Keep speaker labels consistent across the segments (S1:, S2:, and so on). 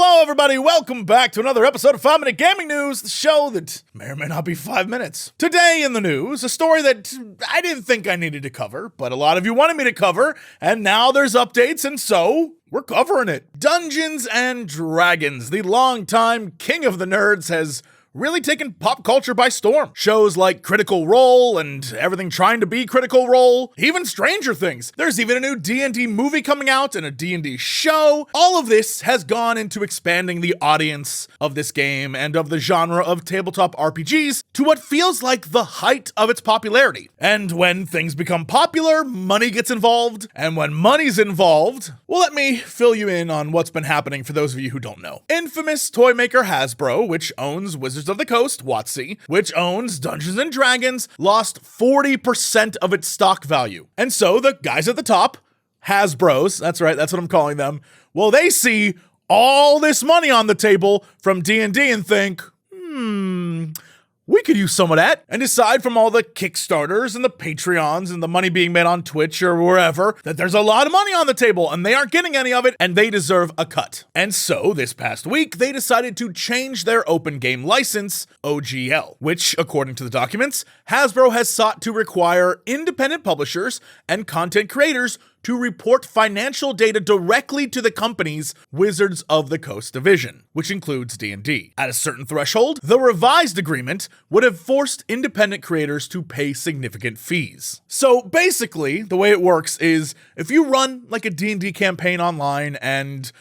S1: Hello, everybody. Welcome back to another episode of 5 Minute Gaming News, the show that may or may not be 5 minutes. Today in the news, a story that I didn't think I needed to cover, but a lot of you wanted me to cover, and now there's updates, and so we're covering it. Dungeons and Dragons, the longtime king of the nerds, has really taken pop culture by storm. Shows like Critical Role and everything trying to be Critical Role, even Stranger Things. There's even a new D&D movie coming out and a D&D show. All of this has gone into expanding the audience of this game and of the genre of tabletop RPGs to what feels like the height of its popularity. And when things become popular, money gets involved. And when money's involved, well, let me fill you in on what's been happening for those of you who don't know. Infamous toy maker Hasbro, which owns Wizards of the Coast, WotC, which owns Dungeons and Dragons, lost 40% of its stock value. And so the guys at the top, Hasbros, that's right, that's what I'm calling them, well, they see all this money on the table from D&D and think, we could use some of that. And aside from all the Kickstarters and the Patreons and the money being made on Twitch or wherever, that there's a lot of money on the table and they aren't getting any of it and they deserve a cut. And so this past week, they decided to change their open game license, OGL, which, according to the documents, Hasbro has sought to require independent publishers and content creators to report financial data directly to the company's Wizards of the Coast division, which includes D&D. At a certain threshold, the revised agreement would have forced independent creators to pay significant fees. So basically, the way it works is if you run like a D&D campaign online and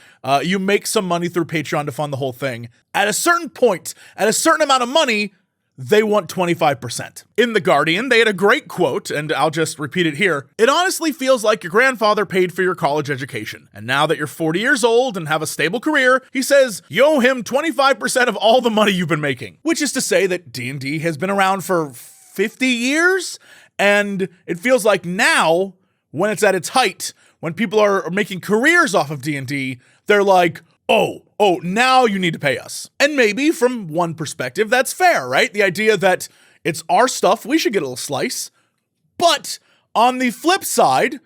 S1: you make some money through Patreon to fund the whole thing, at a certain point, at a certain amount of money, they want 25%. In The Guardian, they had a great quote, and I'll just repeat it here. It honestly feels like your grandfather paid for your college education. And now that you're 40 years old and have a stable career, he says you owe him 25% of all the money you've been making. Which is to say that D&D has been around for 50 years, and it feels like now, when it's at its height, when people are making careers off of D&D, they're like, oh, now you need to pay us. And maybe from one perspective, that's fair, right? The idea that it's our stuff, we should get a little slice. But on the flip side,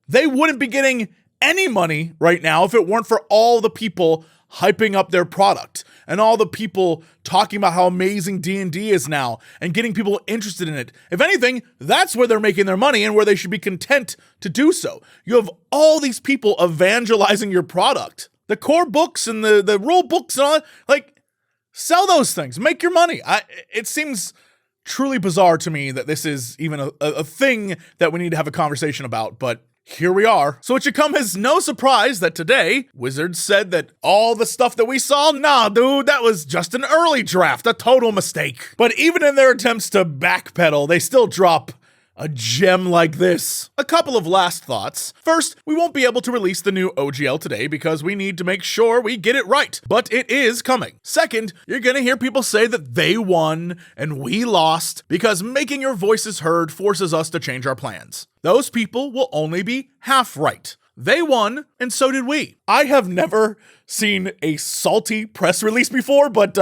S1: they wouldn't be getting any money right now if it weren't for all the people hyping up their product and all the people talking about how amazing D&D is now and getting people interested in it. If anything, that's where they're making their money and where they should be content to do so. You have all these people evangelizing your product. The core books and the rule books and all that, like, sell those things, make your money. It seems truly bizarre to me that this is even a thing that we need to have a conversation about, but here we are. So it should come as no surprise that today, Wizards said that all the stuff that we saw, nah, dude, that was just an early draft, a total mistake. But even in their attempts to backpedal, they still drop a gem like this. A couple of last thoughts. First, we won't be able to release the new OGL today because we need to make sure we get it right, but it is coming. Second, you're gonna hear people say that they won and we lost because making your voices heard forces us to change our plans. Those people will only be half right. They won, and so did we. I have never seen a salty press release before, but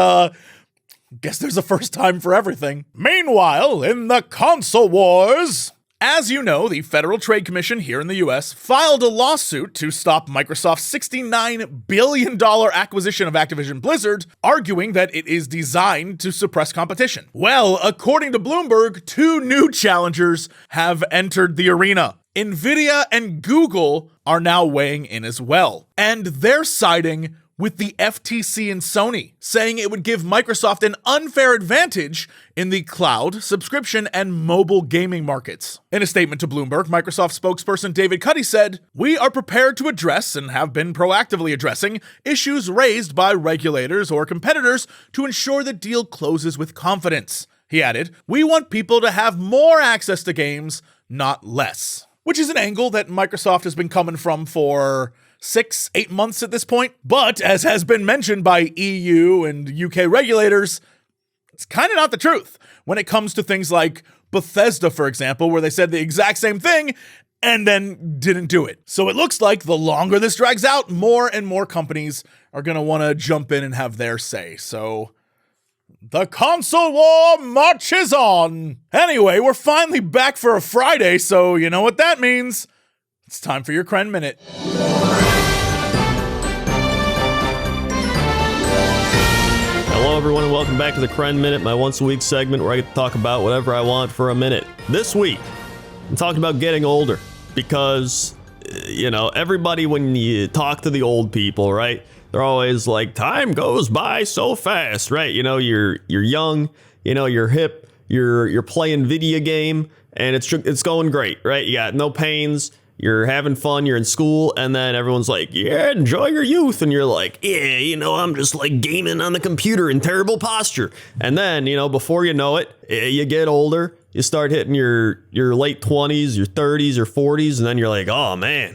S1: guess there's a first time for everything. Meanwhile, in the console wars, as you know, the Federal Trade Commission here in the US filed a lawsuit to stop Microsoft's $69 billion acquisition of Activision Blizzard, arguing that it is designed to suppress competition. Well, according to Bloomberg, two new challengers have entered the arena. Nvidia and Google are now weighing in as well, and they're siding with the FTC and Sony, saying it would give Microsoft an unfair advantage in the cloud, subscription, and mobile gaming markets. In a statement to Bloomberg, Microsoft spokesperson David Cuddy said, "We are prepared to address and have been proactively addressing issues raised by regulators or competitors to ensure the deal closes with confidence." He added, "We want people to have more access to games, not less." Which is an angle that Microsoft has been coming from for 6-8 months at this point. But as has been mentioned by EU and UK regulators, it's kind of not the truth when it comes to things like Bethesda, for example, where they said the exact same thing and then didn't do it. So it looks like the longer this drags out, more and more companies are going to want to jump in and have their say. So the console war marches on. Anyway, we're finally back for a Friday, so you know what that means. It's time for your CrenMinute.
S2: everyone, and welcome back to the CrenMinute, my once-a-week segment where I get to talk about whatever I want for a minute. This week, I'm talking about getting older, because, everybody, when you talk to the old people, right, they're always like, time goes by so fast, right? You're young, you're hip, you're playing video game, and it's going great, right? You got no pains. You're having fun, you're in school, and then everyone's like, yeah, enjoy your youth. And you're like, yeah, I'm just like gaming on the computer in terrible posture. And then, before you know it, you get older, you start hitting your late 20s, your 30s, or 40s, and then you're like, oh man,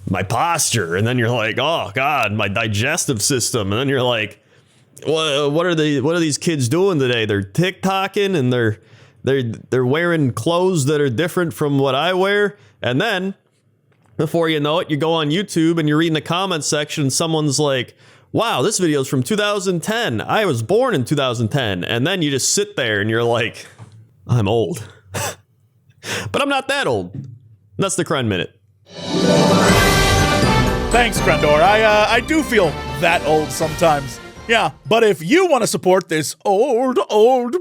S2: my posture. And then you're like, oh God, my digestive system. And then you're like, what are these kids doing today? They're TikToking and they're wearing clothes that are different from what I wear. And then, before you know it, you go on YouTube and you're reading the comments section and someone's like, wow, this video's from 2010. I was born in 2010. And then you just sit there and you're like, I'm old. But I'm not that old. That's the CrenMinute.
S1: Thanks, Crendor. I do feel that old sometimes. Yeah, but if you want to support this old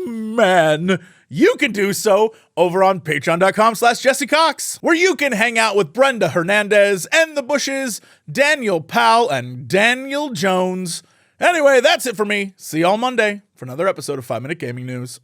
S1: man, you can do so over on patreon.com/Jesse Cox, where you can hang out with Brenda Hernandez and the Bushes, Daniel Powell, and Daniel Jones. Anyway, that's it for me. See y'all Monday for another episode of 5 Minute Gaming News.